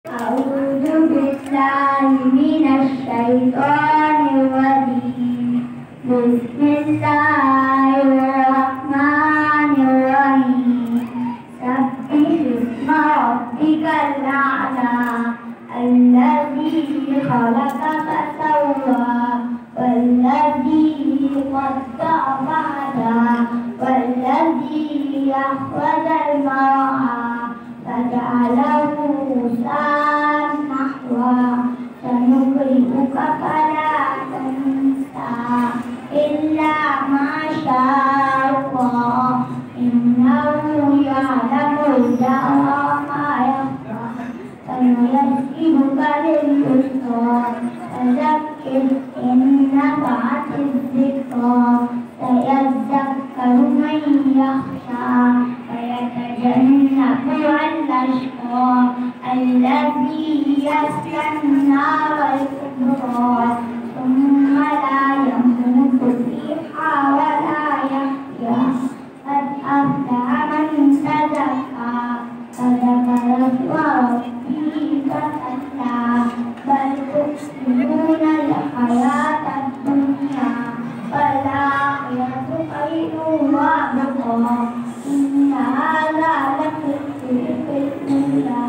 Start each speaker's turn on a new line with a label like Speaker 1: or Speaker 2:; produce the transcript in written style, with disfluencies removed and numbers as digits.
Speaker 1: أعوذ بالله من الشيطان الرجيم. بسم الله الرحمن الرحيم. سبح اسم ربك الأعلى الذي خلق فسوى والذي قدر فهدى والذي أخرج المرعى فجعله غثاء نحوا سنقرئك فلا تنسى إلا ما شاء الله إنه يعلم الجهر وما يخفى سنيسرك لليسرى فذكر إن نفعت الذكرى سيذكر من يخشى ويتجنبها الأشقى الذي يصلى النار الكبرى ثم لا يموت فيها ولا يحيا قد أفلح من تزكى فذكر اسم ربه فصلى بل تؤثرون الحياة الدنيا والآخرة خير وأبقى إن هذا لفي الصحف الأولى